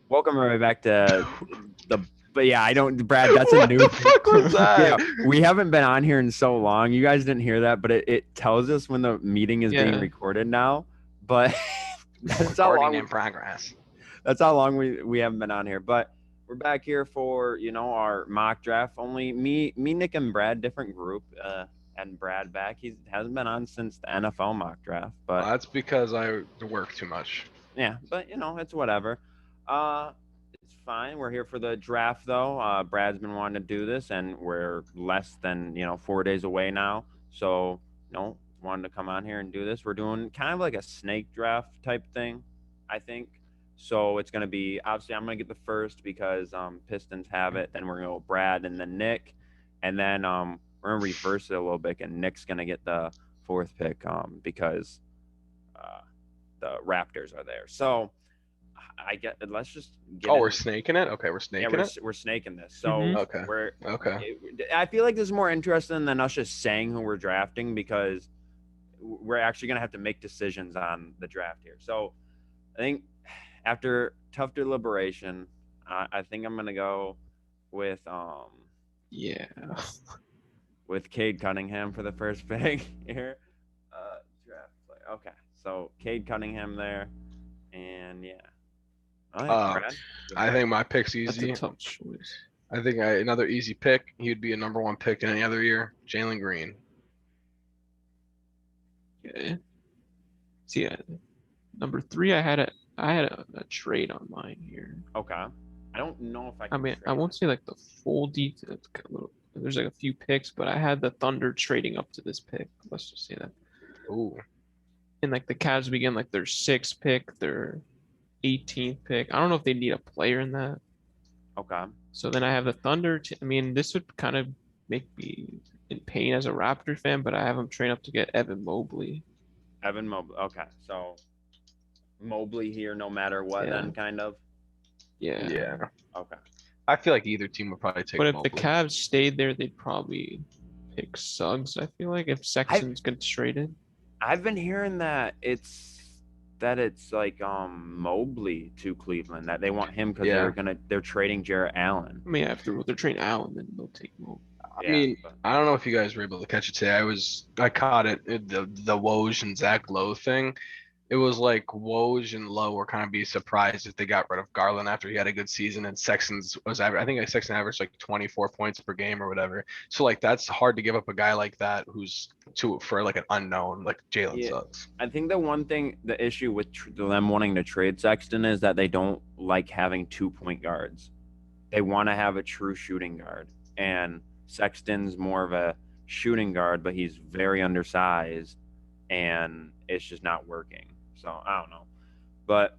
Welcome right back to the. But yeah, I don't, Brad. That's a What new the thing. fuck was Yeah, that? we haven't been on here in so long. You guys didn't hear that, but it tells us when the meeting is being Yeah. recorded now. But that's how Recording long. in progress. That's how long we haven't been on here. But we're back here for our mock draft. Only me, Nick, and Brad, different group. And Brad back. He hasn't been on since the NFL mock draft. But That's because I work too much. yeah, but it's whatever. It's fine. We're here for the draft though. Brad's been wanting to do this, and we're less than 4 days away now. So wanted to come on here and do this. We're doing kind of like a snake draft type thing, I think. So it's gonna be obviously I'm gonna get the first because Pistons have it. Then we're gonna go Brad and then Nick, and then we're gonna reverse it a little bit, and Nick's gonna get the fourth pick because uh, the Raptors are there. So I get. Let's just get. Oh, we're snaking it. Okay, we're Yeah, snaking it. we're snaking this. So Mhm. Okay. we're. Okay. I feel like this is more interesting than us just saying who we're drafting because we're actually gonna have to make decisions on the draft here. So I think after tough deliberation, I think I'm gonna go with Yeah. with Cade Cunningham for the first pick here. Draft player. Okay, so Cade Cunningham there, and yeah. All right, Brad. I think my pick's That's a easy. tough choice. I think another easy pick. He'd be a number one pick in any other year. Jalen Green. Okay. So yeah, number 3, I had a trade on mine here. Okay. I don't know if I I can. mean, I won't say like the full detail. There's like a few picks, but I had the Thunder trading up to this pick. Let's just say that. Ooh. And like the Cavs begin like their 6th pick, their 18th pick. I don't know if they need a player in that. Okay. So then I have the Thunder. I mean, this would kind of make me in pain as a Raptor fan, but I have them train up to get Evan Mobley. Evan Mobley. Okay. So Mobley here no matter what Yeah. then kind of. Yeah. Yeah. Okay. I feel like either team would probably take But if Mobley. the Cavs stayed there, they'd probably pick Suggs. I feel like if Sexton's gets traded. I've been hearing that it's like Mobley to Cleveland that they want him because Yeah. they're trading Jarrett Allen. I mean, after they're trading Allen, then they'll take Mobley. I mean, I don't know if you guys were able to catch it today. I caught it, the Woj and Zach Lowe thing. It was like Woj and Lowe were kind of be surprised if they got rid of Garland after he had a good season, and Sexton's was I think Sexton averaged like 24 points per game or whatever. So like that's hard to give up a guy like that who's for like an unknown like Jalen Suggs. I think the issue with them wanting to trade Sexton is that they don't like having 2 point guards. They want to have a true shooting guard, and Sexton's more of a shooting guard, but he's very undersized, and it's just not working. So I don't know. But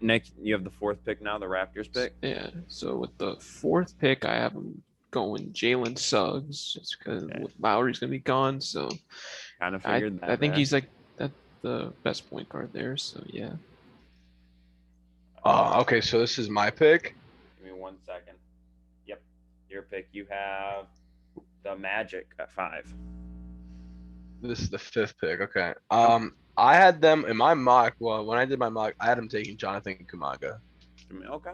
Nick, you have the fourth pick now, the Raptors pick. Yeah. So with the 4th pick, I have them going Jalen Suggs just because Lowry's gonna be gone. So kind of figured that. I think he's like the best point guard there. So yeah. Okay, so this is my pick. Give me 1 second. Yep, your pick. You have the Magic at 5. This is the 5th pick. Okay. I had them in my mock. Well, when I did my mock, I had them taking Jonathan Kumaga. Okay.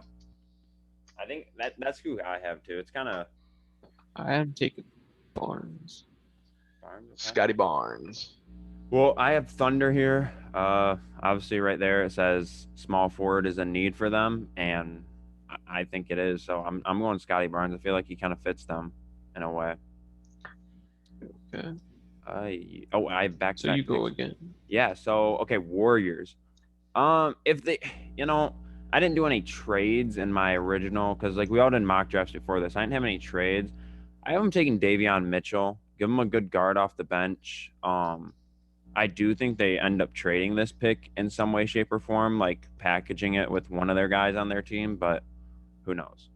I think that's who I have too. It's kind of. I am taking Barnes. Okay. Scotty Barnes. Well, I have Thunder here. Obviously, right there it says small forward is a need for them, and I think it is. So I'm going Scotty Barnes. I feel like he kind of fits them in a way. Okay. I have back. So you go again. Yeah. So okay, Warriors. If they, I didn't do any trades in my original because like we all did mock drafts before this. I didn't have any trades. I have them taking Davion Mitchell. Give him a good guard off the bench. I do think they end up trading this pick in some way, shape, or form, like packaging it with one of their guys on their team, but who knows?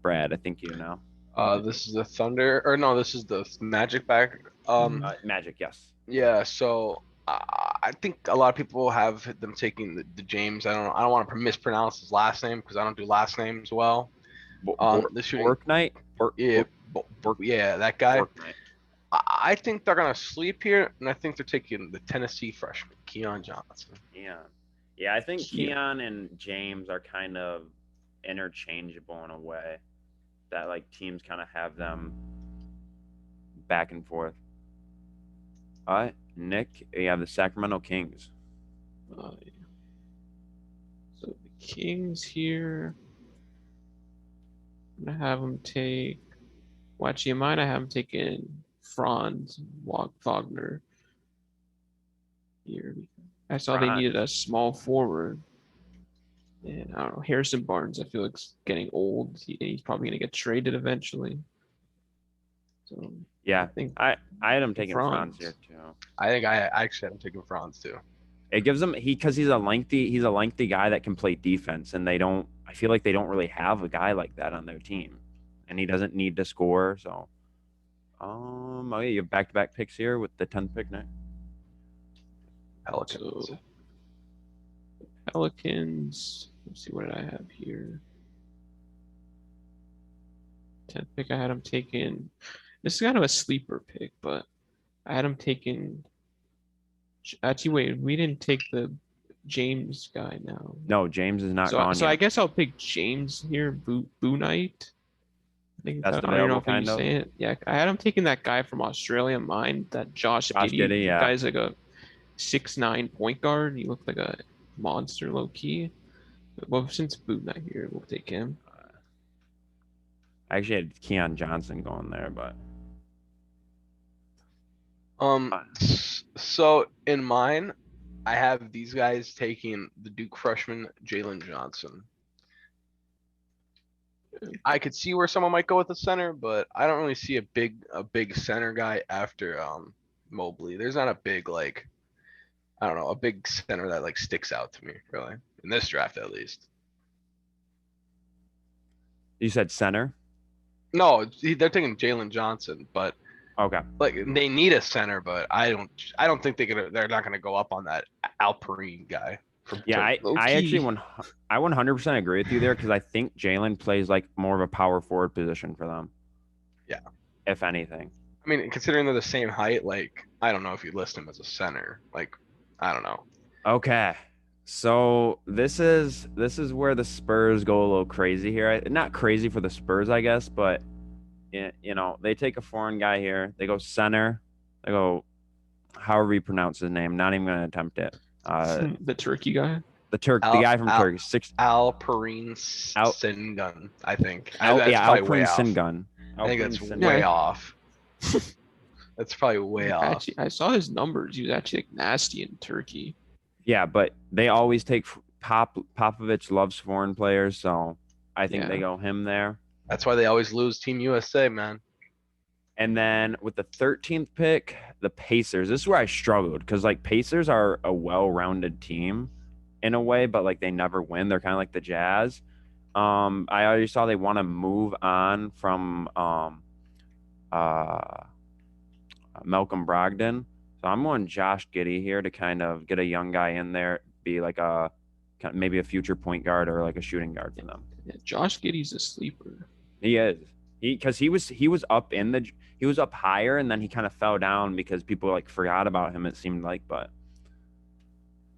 Brad, I think you know. This is the Thunder, or no, this is the Magic back. Magic, yes. Yeah, so I think a lot of people have them taking the James. I don't want to mispronounce his last name because I don't do last names well. Bork Knight? Yeah, that guy. Bork Knight. I think they're gonna sleep here, and I think they're taking the Tennessee freshman, Keon Johnson. Yeah. Yeah, I think Keon. Keon and James are kind of interchangeable in a way that like teams kind of have them back and forth. All right, Nick, you have the Sacramento Kings. Yeah. So the Kings here, I'm gonna have them take. Well, actually, in mine, I have them taking Franz Wagner here. I saw they needed a Franz. small forward. And I don't know, Harrison Barnes, I feel like getting old. He's probably going to get traded eventually. So I Yeah, think I had him taking Franz here Franz. too. I think I actually had him taking Franz too. It gives him because he's a lengthy guy that can play defense, and they don't. I feel like they don't really have a guy like that on their team, and he doesn't need to score. So, oh yeah, you have back-to-back picks here with the 10th pick next. Pelicans. So Pelicans. Let's see, what did I have here? 10th pick, I had him taking. This is kind of a sleeper pick, but I had him taking. Actually, wait, we didn't take the James guy now. No, James is not gone So I yet. guess I'll pick James here, Boo Knight. I think Best I don't even know available, if you kind of. say it. Yeah, I had him taking that guy from Australia, mine, that Josh Josh Giddey. Giddey, The yeah. guy's like a 6'9" point guard. He looked like a monster low key. Well, since Boot not here, we'll take him. I actually had Keon Johnson going there, but So in mine, I have these guys taking the Duke freshman Jalen Johnson. I could see where someone might go with the center, but I don't really see a big center guy after Mobley. There's not a big like I don't know, a big center that like sticks out to me really in this draft at least. you said center. No, they're taking Jalen Johnson, but Okay. like they need a center, but I don't think they're not gonna go up on that Alperine guy. Yeah, I actually I 100% agree with you there because I think Jalen plays like more of a power forward position for them. Yeah. If anything. I mean, considering they're the same height, like I don't know if you list him as a center. Like, I don't know. Okay. So this is where the Spurs go a little crazy here. Not crazy for the Spurs, I guess, but you know, they take a foreign guy here. They go center. They go however you pronounce his name. Not even gonna attempt it. The Turkey guy. The guy from Turkey. Alperine Sengun, I think. Alperine Sengun. I think that's way off. That's probably way off. Actually, I saw his numbers. He was actually like nasty in Turkey. Yeah, but they always take Popovich loves foreign players, so I think they go him there. That's why they always lose Team USA, man. And then with the 13th pick, the Pacers. This is where I struggled because like Pacers are a well-rounded team in a way, but like they never win. They're kind of like the Jazz. I already saw they want to move on from Malcolm Brogdon. So I'm on Josh Giddey here to kind of get a young guy in there, be like maybe a future point guard or like a shooting guard for them. Yeah, Josh Giddey's a sleeper. He is. Because he was up higher and then he kind of fell down because people like forgot about him. It seemed like, but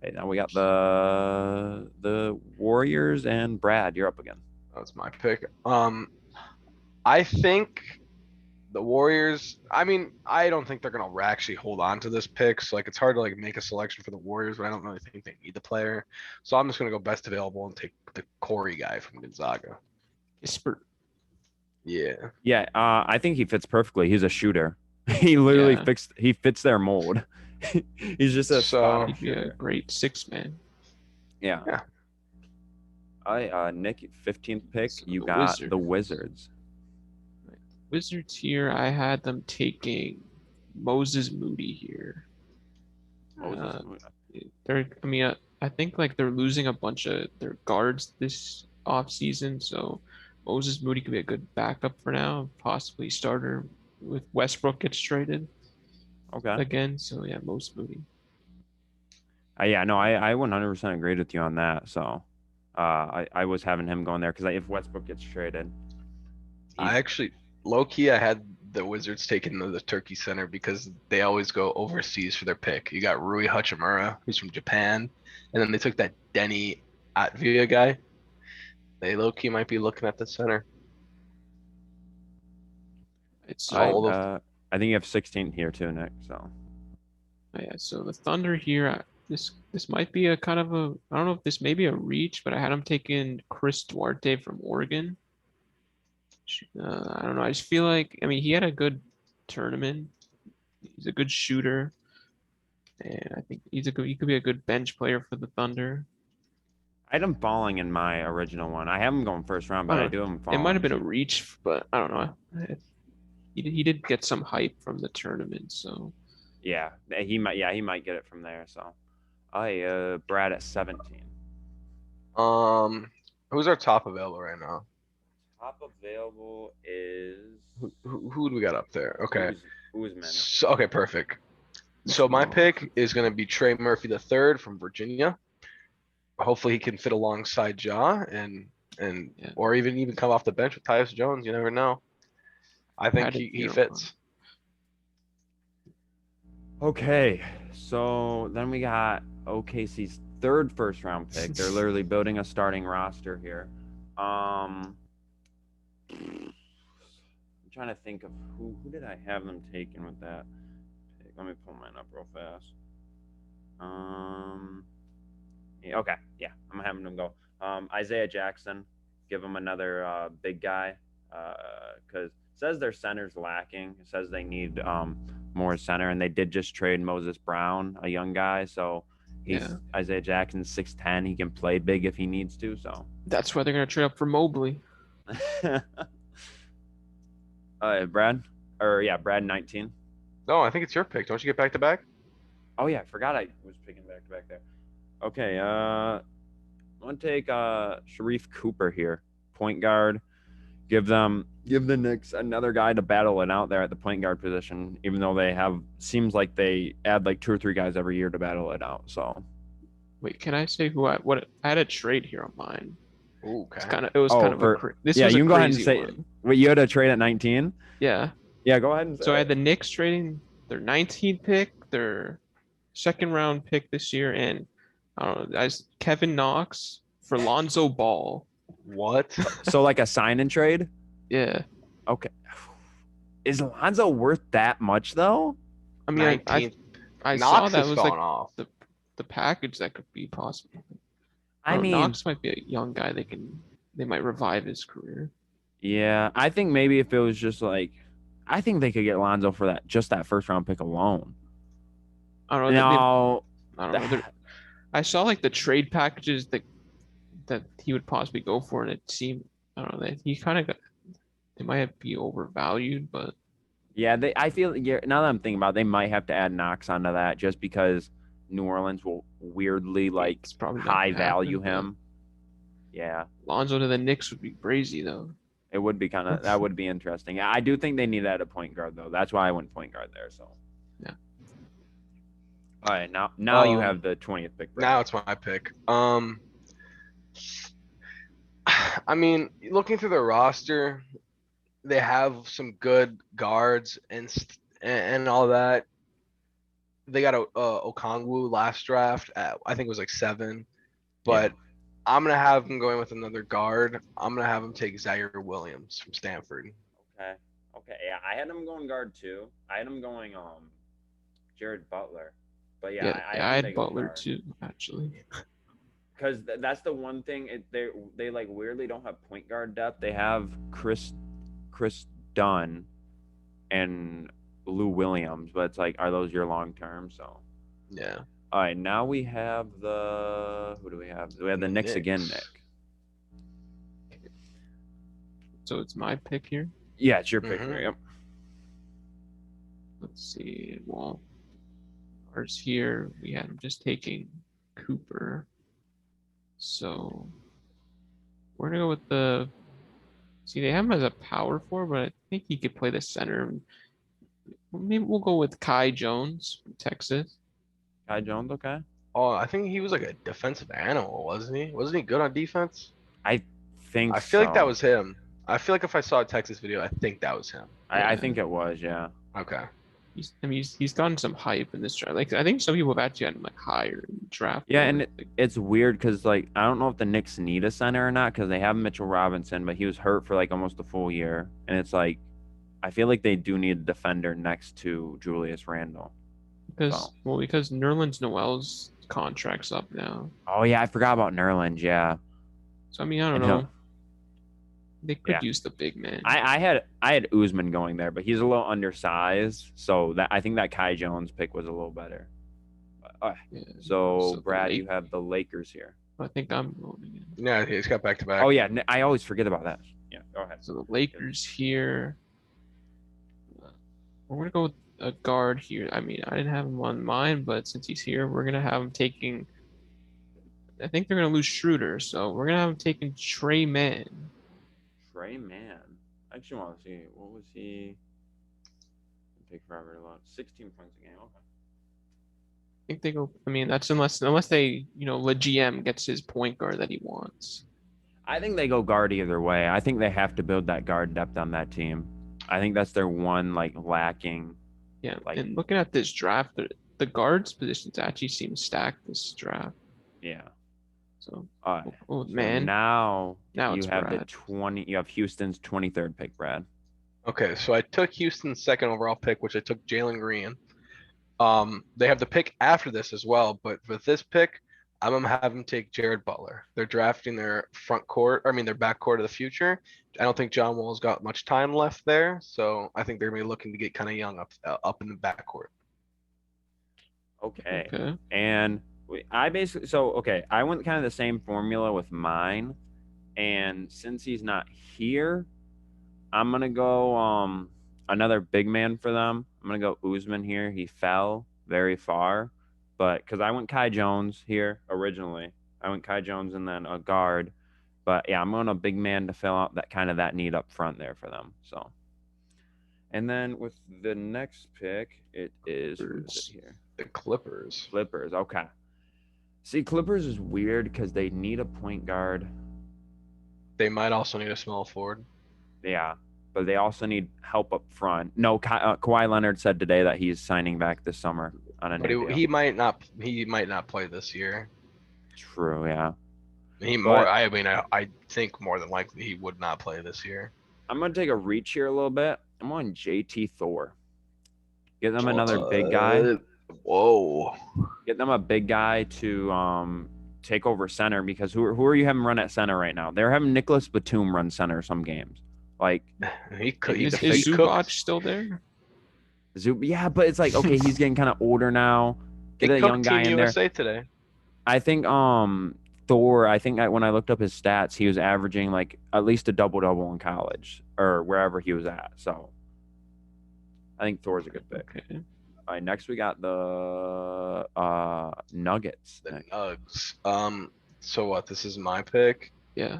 hey, now we got the Warriors and Brad. You're up again. That's my pick. I think the Warriors. I mean, I don't think they're gonna actually hold on to this pick. So like, it's hard to like make a selection for the Warriors, but I don't really think they need the player. So I'm just gonna go best available and take the Corey guy from Gonzaga. Kispert. Yeah. Yeah. I think he fits perfectly. He's a shooter. He literally fits their mold. He's just he'd be a great 6-man. Yeah. Nick, 15th pick. So you got the Wizards. Wizards here. I had them taking Moses Moody here. I think like they're losing a bunch of their guards this off season, so Moses Moody could be a good backup for now, possibly starter with Westbrook gets traded. Okay. Again, so yeah, Moses Moody. I 100% agreed with you on that. So, I was having him going there because if Westbrook gets traded, I actually low key I had the Wizards taking the Turkey center because they always go overseas for their pick. You got Rui Hachimura, who's from Japan, and then they took that Denny Atvia guy. They low key might be looking at the center. It's So all of I think you have 16 here too, Nick. So yeah. So the Thunder here, this might be a kind of a I don't know if this may be a reach, but I had him taking Chris Duarte from Oregon. I don't know. I just feel like I mean he had a good tournament. He's a good shooter, and I think he could be a good bench player for the Thunder. I had him falling in my original one. I have him going first round, but I do have him It falling. might have been a reach, but I don't know. He did get some hype from the tournament, so Yeah, he might. Yeah, he might get it from there. So, Brad at 17. who's our top available right now? Top available is Who do we got up there? Okay. Usman. So, okay, perfect. So my pick is going to be Trey Murphy III from Virginia. Hopefully he can fit alongside Ja and Yeah. or even come off the bench with Tyus Jones. You never know. I think he fits. Okay, so then we got OKC's third first round pick. They're literally building a starting roster here. I'm trying to think of who did I have them taken with that pick. Let me pull mine up real fast. Yeah, okay, yeah, I'm having them go. Isaiah Jackson, give them another big guy, because it says their center's lacking. It says they need more center, and they did just trade Moses Brown, a young guy. So Isaiah Jackson's 6'10". He can play big if he needs to. So that's why they're gonna trade up for Mobley. Brad 19. No, I think it's your pick. Don't you get back to back? Oh yeah, I forgot I was picking back to back there. Okay, I'm gonna take Sharif Cooper here, point guard. Give the Knicks another guy to battle it out there at the point guard position, even though seems like they add like 2 or 3 guys every year to battle it out. So wait, can I say I had a trade here on mine? Ooh, okay. It was kind of you can go ahead and say one. Wait, you had a trade at 19? Yeah. Yeah, go ahead and say So I had the Knicks trading their 19th pick, their second round pick this year, and I don't know, Kevin Knox for Lonzo Ball. What? So like a sign and trade? Yeah. Okay. Is Lonzo worth that much though? I mean, I saw that was like off. the package that could be possible. I mean, Knox might be a young guy. They might revive his career. Yeah, I think maybe if it was just like, I think they could get Lonzo for that first round pick alone. I don't know. I don't know. I saw like the trade packages that he would possibly go for, and it seemed I don't know that he kind of they might be overvalued, but yeah, I feel now that I'm thinking about it, they might have to add Knox onto that just because New Orleans will weirdly like high value him. Yeah, Lonzo to the Knicks would be crazy though. It would be that would be interesting. I do think they need that at point guard though. That's why I went point guard there. So yeah. All right, now you have the 20th pick. Brad. Now it's my pick. I mean, looking through the roster, they have some good guards and all that. They got Okongwu last draft at, I think it was like 7, but I'm gonna have him going with another guard. I'm gonna have him take Zaire Williams from Stanford. Okay. Yeah, I had him going guard too. I had him going Jared Butler. But I had Butler too, actually. Because that's the one thing they like weirdly don't have point guard depth. They have Chris Dunn and Lou Williams, but it's like, are those your long term? So yeah. All right, now we have who do we have? We have the Knicks again, Nick. So it's my pick here? Yeah, it's your pick here. Yep. Let's see. Well, ours here, we had him just taking Cooper. So we're gonna go with they have him as a power forward, but I think he could play the center. Maybe we'll go with Kai Jones from Texas. Kai Jones, okay. Oh, I think he was like a defensive animal, wasn't he? Wasn't he good on defense? I feel like that was him. I feel like if I saw a Texas video, I think that was him. I Yeah. think it was, yeah. Okay. He's gotten some hype in this draft. Like I think some people have actually gotten like higher in the draft Yeah, board. and it's weird because like I don't know if the Knicks need a center or not because they have Mitchell Robinson, but he was hurt for like almost a full year, and it's like I feel like they do need a defender next to Julius Randle. So, because Nerlens Noel's contract's up now. oh yeah, I forgot about Nerlens. Yeah, So I mean, I don't and he'll, know. They yeah, could use the big man. I had Usman going there, but he's a little undersized, so that I think that Kai Jones pick was a little better. Yeah. So the Brad, Lake- you have the Lakers here. I think I'm voting in. Yeah, he's got back to back. Oh yeah, I always forget about that. Yeah, go ahead. So the Lakers here. We're gonna go with a guard here. I mean, I didn't have him on mine, but since he's here, we're gonna have him taking. I think they're gonna lose Schroeder, so we're gonna have him taking Trey Mann. Trey Mann. I actually want to see what was he. Take forever to load. 16 points a game. Okay. I think they go. I mean, that's unless they, the GM gets his point guard that he wants. I think they go guard either way. I think they have to build that guard depth on that team. I think that's their one like lacking. Yeah, Like, and looking at this draft, the guards positions actually seem stacked this draft. yeah. So, So man, now now you it's have Brad. the 20. You have Houston's 23rd pick, Brad. Okay, so I took Houston's second overall pick, which I took Jalen Green. They have the pick after this as well, but with this pick, I'm gonna have them take Jared Butler. They're drafting their their backcourt of the future. I don't think John Wall's got much time left there, so I think they're gonna be looking to get kind of young up in the backcourt. Okay. Okay. And I went kind of the same formula with mine, and since he's not here, I'm gonna go another big man for them. I'm gonna go Usman here. He fell very far, but because I went Kai Jones here originally, I went Kai Jones and then a guard. But yeah, I'm going a big man to fill out that need up front there for them. So, and then with the next pick, it is who is it here? The Clippers. Clippers. Okay. See, Clippers is weird because they need a point guard. They might also need a small forward. Yeah, but they also need help up front. No, Kawhi Leonard said today that he's signing back this summer on a But new deal. he might not. He might not play this year. True. Yeah. I think more than likely he would not play this year. I'm gonna take a reach here a little bit. I'm on JT Thor. Get them another big guy. Whoa. Get them a big guy to take over center because who are you having run at center right now? They're having Nicholas Batum run center some games. Like he could. Is Zubac still there? Yeah, but it's like okay, he's getting kind of older now. Get a young guy in there. USA today. I think Thor. I think when I looked up his stats, he was averaging like at least a double in college or wherever he was at. So I think Thor's a good pick. Okay. All right, next we got the Nuggets. The Nugs. So what? This is my pick. Yeah.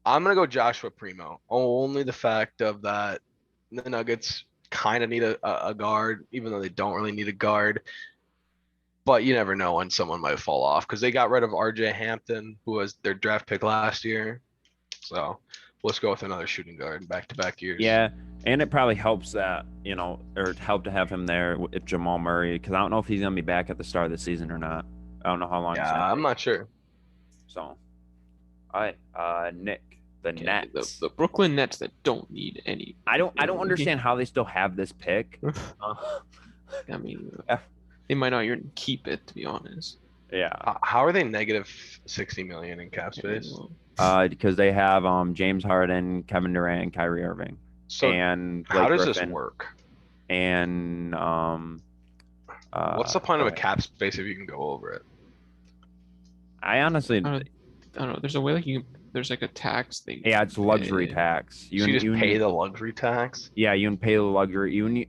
I'm gonna go Joshua Primo. Only the fact of that the Nuggets kind of need a guard, even though they don't really need a guard. But you never know when someone might fall off because they got rid of RJ Hampton, who was their draft pick last year. So let's go with another shooting guard back-to-back years. Yeah, and it probably helps that, or help to have him there with Jamal Murray because I don't know if he's going to be back at the start of the season or not. I don't know how long. Yeah, I'm not sure. So, all right, Nick, the Nets. The Brooklyn Nets that don't need any. I don't understand how they still have this pick. I mean, they might not even keep it, to be honest. Yeah. How are they negative 60 million in cap space? Because they have James Harden, Kevin Durant, and Kyrie Irving. So and how does Griffin, this work? And what's the point of a cap space if you can go over it? I honestly I don't know. There's a way like there's like a tax thing. Yeah, it's luxury tax. You just pay the luxury tax. Yeah, you can pay the luxury.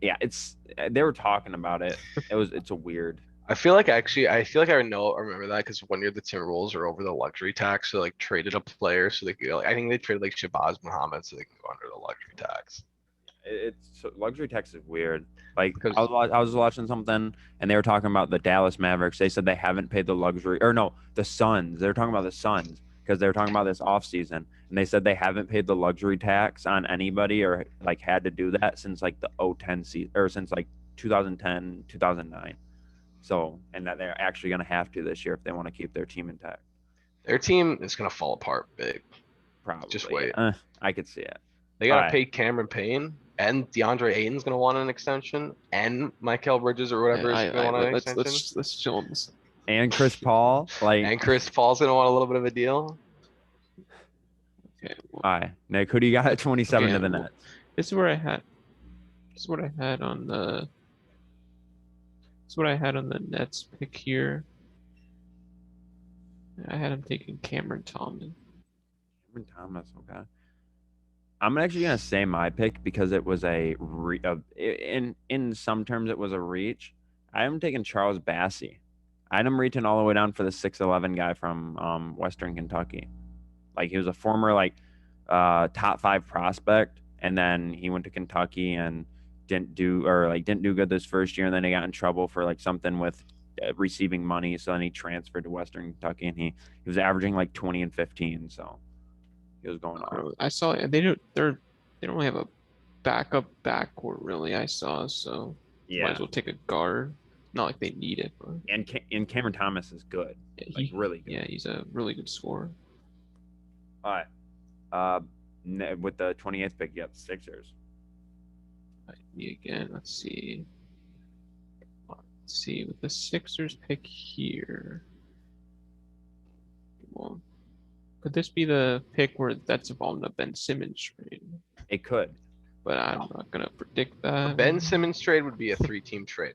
They were talking about it. It's a weird. I feel like I remember that because one year the Timberwolves are over the luxury tax, so like traded a player so they could. I think they traded like Shabazz Muhammad so they can go under the luxury tax. It's luxury tax is weird. Like Because I was watching something and they were talking about the Dallas Mavericks. They said they haven't paid the luxury or no, the Suns. They were talking about the Suns because they were talking about this offseason and they said they haven't paid the luxury tax on anybody or like had to do that since like the 010 season or since like 2010, 2009. So, and that they're actually going to have to this year if they want to keep their team intact. their team is gonna fall apart big. Just Probably. wait. I could see it. They All gotta right. pay Cameron Payne, and DeAndre Ayton's gonna want an extension, and Michael Bridges or Yeah, whatever is gonna want an let's extension, let's chill on this. And Chris Paul, like, and Chris Paul's gonna want a little bit of a deal. Okay, well, all right, Nick, who do you got at 27 to the well, Nets? this is where I had. This is what I had on the. This is what I had on the Nets pick here. I had him taking Cameron Thomas. Cameron Thomas, okay. I'm actually gonna say my pick because it was in some terms it was a reach. I am taking Charles Bassey. I had him reaching all the way down for the 6'11" guy from Western Kentucky. Like he was a former like top 5 prospect, and then he went to Kentucky and didn't do good this first year, and then he got in trouble for like something with receiving money. So then he transferred to Western Kentucky, and he was averaging like 20 and 15. So he was going off. I saw they don't really have a backup backcourt really. I saw so might as well take a guard. Not like they need it, but And Cameron Thomas is good, yeah, like really good. Yeah, he's a really good scorer. All right. With the 28th pick, you have the Sixers. Me again. Let's see. With the Sixers pick here. Well, could this be the pick where that's involved in a Ben Simmons trade? It could. But I'm not gonna predict that. A Ben Simmons trade would be a 3-team trade.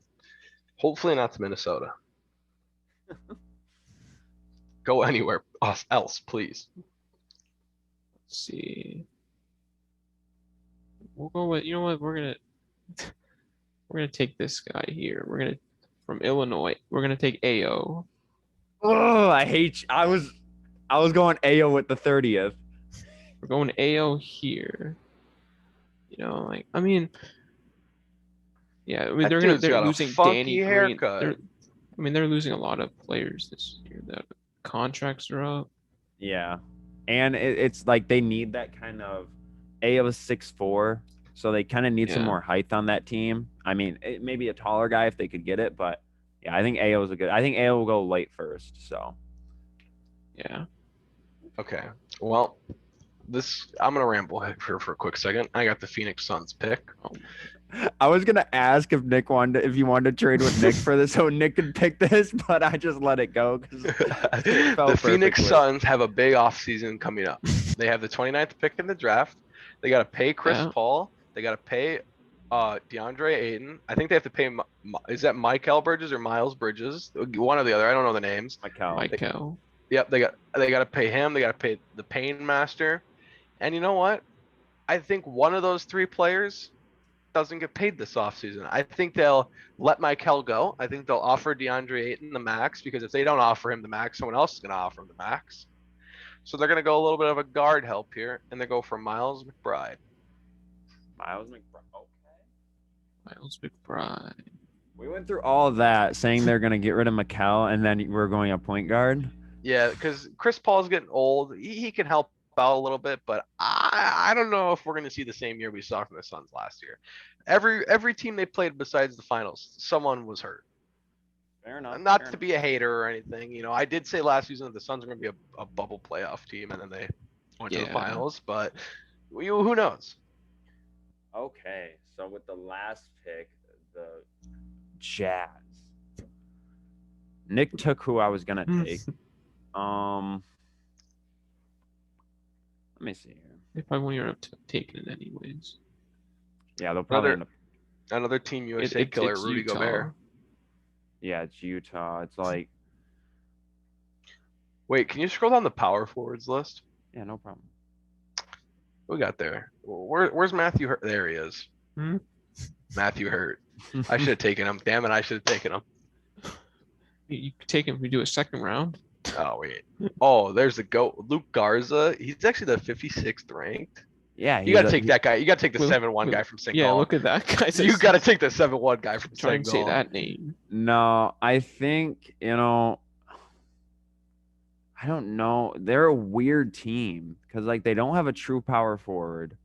Hopefully not to Minnesota. Go anywhere else, please. Let's see. We'll go with, you know what, we're gonna take this guy here. We're gonna from Illinois. We're gonna take AO. Oh, I hate you. I was going AO with the 30th. We're going AO here. You know, like I mean, yeah. I mean, That they're dude's got a losing funky Danny Green. haircut. They're losing a lot of players this year. The contracts are up. Yeah, and it's like they need that kind of AO 6'4", so they kind of need some Yeah. more height on that team. I mean, it may be a taller guy if they could get it, but yeah, I think AO is a good. I think AO will go late first. So Yeah. Okay. Well, I'm gonna ramble here for a quick second. I got the Phoenix Suns pick. I was gonna ask if you wanted to trade with Nick for this, so Nick could pick this, but I just let it go because The Phoenix Suns have a big offseason coming up. They have the 29th pick in the draft. They got to pay Chris Yeah. Paul. They got to pay DeAndre Ayton. I think they have to pay. Is that Michael Bridges or Miles Bridges? One or the other. I don't know the names. Michael. Yep. They got to pay him. They got to pay the Pain Master. And you know what? I think one of those 3 players doesn't get paid this offseason. I think they'll let Michael go. I think they'll offer DeAndre Ayton the max because if they don't offer him the max, someone else is going to offer him the max. So they're going to go a little bit of a guard help here, and they go for Miles McBride. Miles McBride. Okay. Miles McBride. We went through all of that saying they're gonna get rid of Mikel, and then we're going a point guard. Yeah, because Chris Paul's getting old. He can help out a little bit, but I don't know if we're going to see the same year we saw from the Suns last year. Every team they played besides the finals, someone was hurt. Fair enough. Not to be a hater or anything, you know. I did say last season that the Suns were going to be a bubble playoff team, and then they went to the finals. But who knows? Okay, so with the last pick, the Jazz. Nick took who I was gonna take. Let me see here. They probably won't end up taking it anyways. Yeah, they'll probably another Team USA killer, Rudy Utah. Gobert. Yeah, it's Utah. It's like, wait, can you scroll down the power forwards list? Yeah, no problem. We got there. Where's Matthew Hurt? There he is. Matthew Hurt. I should have taken him. Damn it, I should have taken him. You could take him if we do a second round. Oh, wait. Oh, there's the GOAT. Luke Garza. He's actually the 56th ranked. Yeah, You gotta take that guy. You gotta take the Will- 7-1 Will- guy from St. Yeah, Gall. look at that guy. You gotta take the 7-1 guy from Try St. and say Gall. that name. No, I think, I don't know. They're a weird team because like they don't have a true power forward.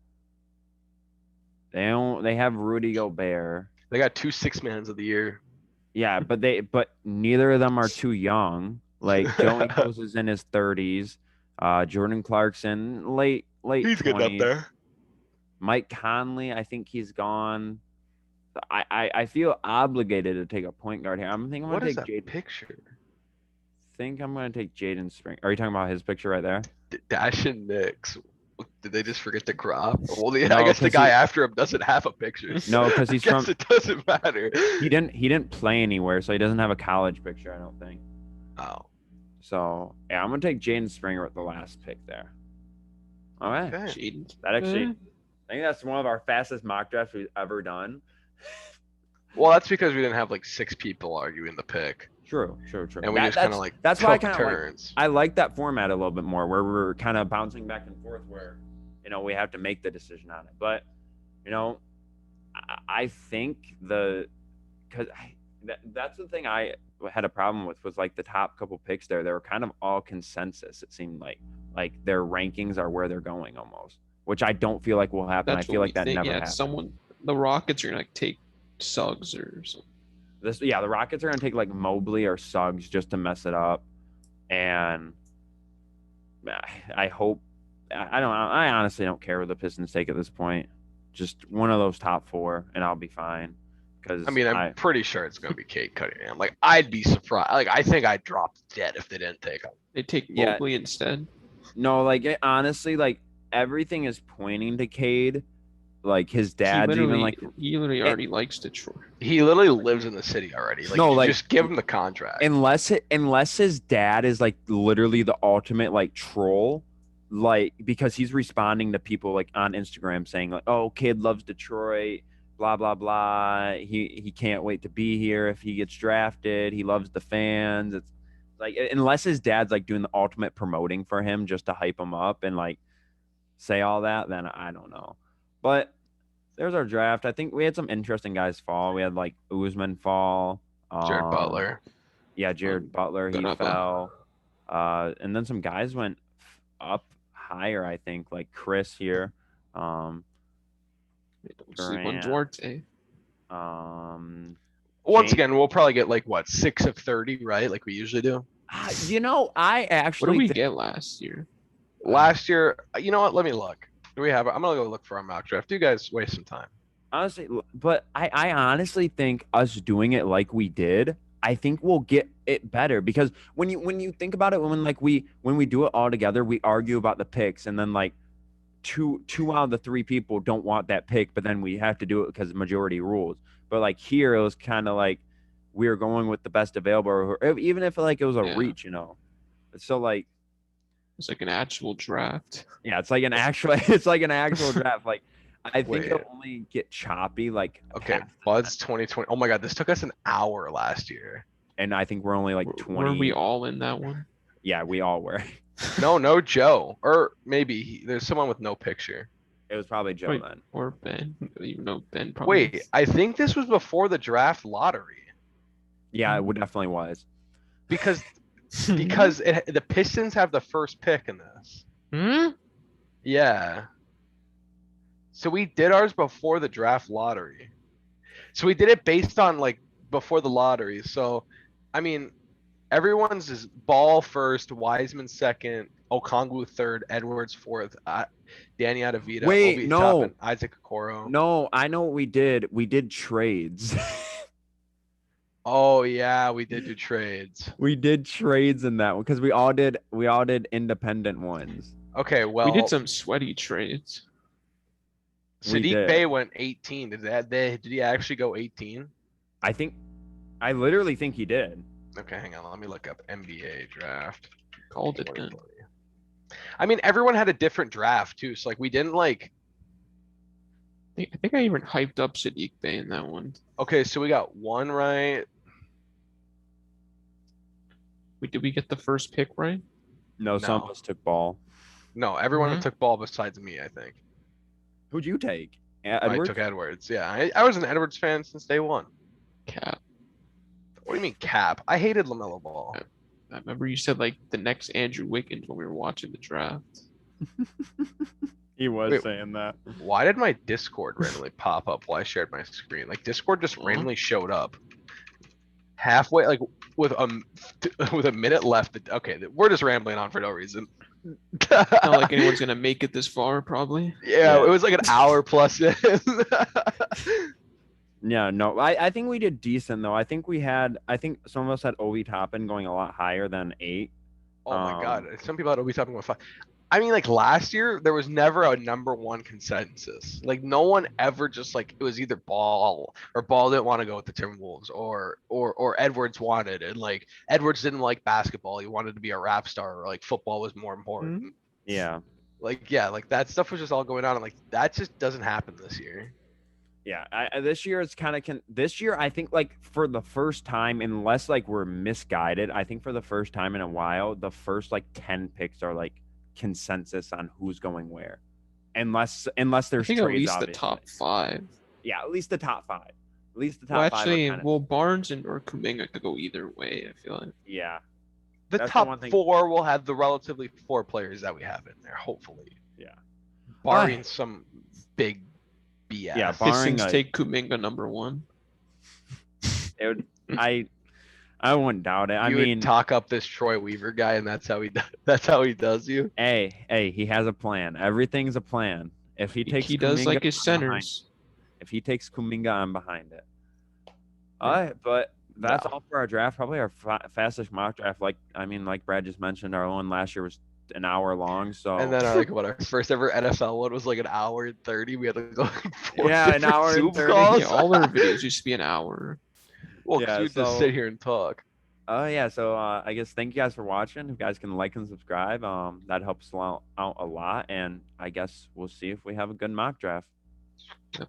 They have Rudy Gobert. They got 2 6-mans of the year. Yeah, but neither of them are too young. Like Joe Ingles is in his 30s. Jordan Clarkson late He's getting up 20s. there. Mike Conley, I think he's gone. I feel obligated to take a point guard here. I'm What gonna is take that picture? think I'm gonna take Jaden Spring. Are you talking about his picture right there? Dash and Knicks. Did they just forget to crop? Well, No, I guess the 'cause guy he- after him doesn't have a picture. No, because he's I guess from. it doesn't matter. He didn't play anywhere, so he doesn't have a college picture. I don't think. Oh, So yeah, I'm gonna take Jaden Springer with the last pick there. All right, okay. Jaden. that actually, I think that's one of our fastest mock drafts we've ever done. Well, that's because we didn't have like 6 people arguing the pick, True. and we just kind of like that's why I took kind of like turns. I like that format a little bit more, where we're kind of bouncing back and forth, where we have to make the decision on it. But I think that's the thing I had a problem with was like the top couple picks there. They were kind of all consensus. It seemed like their rankings are where they're going almost, which I don't feel like will happen. That's I feel what like we that think. never Yeah, happens. the Rockets are gonna like take Suggs or something. The Rockets are gonna take like Mobley or Suggs just to mess it up, and I hope I don't. I honestly don't care what the Pistons take at this point. Just one of those top 4, and I'll be fine. Because I mean, I'm pretty sure it's gonna be Cade Cunningham. Like, I'd be surprised. Like, I think I'd drop dead if they didn't take him. They take Yeah. Mobley instead. No, like honestly, like everything is pointing to Cade. Like his dad's even like he literally already likes Detroit. He literally lives in the city already. Like, No, like- just give him the contract. unless his dad is like literally the ultimate like troll, like because he's responding to people like on Instagram saying like, "Oh, kid loves Detroit, blah blah blah. He can't wait to be here if he gets drafted. He loves the fans." It's like unless his dad's like doing the ultimate promoting for him just to hype him up and like say all that, then I don't know. But there's our draft. I think we had some interesting guys fall. We had like Usman fall. Jared Butler. Yeah, Jared Butler, he Gunapa. fell. And then some guys went up higher, I think, like Chris here. Don't sleep on Durant. Duarte. Once James- again, we'll probably get like what 6 of 30, right? Like we usually do. I What did actually we get last year? Last year, you know what? Let me look. Do we have? I'm gonna go look for our mock draft. You guys waste some time. honestly, but I honestly think us doing it like we did, I think we'll get it better because when you think about it, when we do it all together, we argue about the picks, and then like two out of the 3 people don't want that pick, but then we have to do it because majority rules. But like here, it was kind of like we were going with the best available, or even if like it was a Yeah. reach, So like It's like an actual draft. yeah, it's like an actual draft. Like I think Wait. it'll only get choppy. Like Okay, past Buds 2020. Oh my God, this took us an hour last year. and I think we're only like 20. Were we all in that one? Yeah, we all were. No Joe, or maybe there's someone with no picture. It was probably Joe Wait. then. Or Ben? Even though Ben probably. Wait, I think this was before the draft lottery Yeah, it definitely was. because the Pistons have the first pick in this. Hmm? Yeah. So we did ours before the draft lottery. So we did it based on like before the lottery. So, I mean, everyone's is Ball first, Wiseman second, Okongwu third, Edwards fourth, Danny Adavita, Wait, Obi no. Toppin, Isaac Okoro. No, I know what we did. We did trades. Oh yeah, we did do trades. We did trades in that one because we all did independent ones. Okay, well, We did some sweaty trades. we Sadiq did. Bey went 18. Did he actually go 18? I literally think he did. Okay, hang on. Let me look up NBA draft. Called it then. 2020. I mean, everyone had a different draft too. So like, we didn't like. I think I even hyped up Sadiq Bey in that one. Okay, so we got one right. Did we get the first pick right? No, some No. of us took Ball. No, everyone Mhm. took Ball besides me, I think. Who'd you take? I Edwards? took Edwards. Yeah, I was an Edwards fan since day one. Cap. What do you mean cap? I hated LaMelo Ball. I remember you said like the next Andrew Wiggins when we were watching the draft. He was Wait. saying that. Why did my Discord randomly pop up while I shared my screen? Like Discord just Huh? randomly showed up halfway, like with a minute left. Okay, we're just rambling on for no reason. Not like anyone's gonna make it this far, probably. Yeah, Yeah. it was like an hour plus in. Yeah, no, I think we did decent though. I think some of us had Obi Toppin going a lot higher than 8. Oh my god, some people had Obi Toppin with 5. I mean, like last year, there was never a number one consensus. Like no one ever just like it was either Ball or Ball didn't want to go with the Timberwolves or Edwards wanted, and like Edwards didn't like basketball. He wanted to be a rap star, or like football was more important. Yeah. Like yeah, like that stuff was just all going on, and like that just doesn't happen this year. Yeah, this year it's kind of this year I think like for the first time, unless like we're misguided, I think for the first time in a while, the first like 10 picks are like consensus on who's going where, unless I there's think at trades, least the obviously. top 5. Yeah, at least the top 5. At least the top Well, 5 are actually, kind of, well, Barnes or Kuminga could go either way. I feel like. yeah. The That's the top one thing- 4 will have the relatively 4 players that we have in there, hopefully. Yeah. Barring some big BS. Yeah, barring Pistons a- take Kuminga number 1. It would, I wouldn't doubt it. I you mean, would talk up this Troy Weaver guy, and that's how he does you. hey, he has a plan. Everything's a plan. If he takes He does Kuminga, like his I'm behind. centers. If he takes Kuminga, I'm behind it. All right, but that's No. all for our draft. Probably our fastest mock draft. Like Brad just mentioned, our one last year was an hour long. So And then our first ever NFL one was like an hour and 30. We had to go like 4 Yeah, an different hour and Zoom 30. calls. Yeah, all our videos used to be an hour. Well, Yeah, we just so- sit here and talk. yeah. So I guess thank you guys for watching. If you guys can like and subscribe, that helps out a lot. And I guess we'll see if we have a good mock draft. Yep.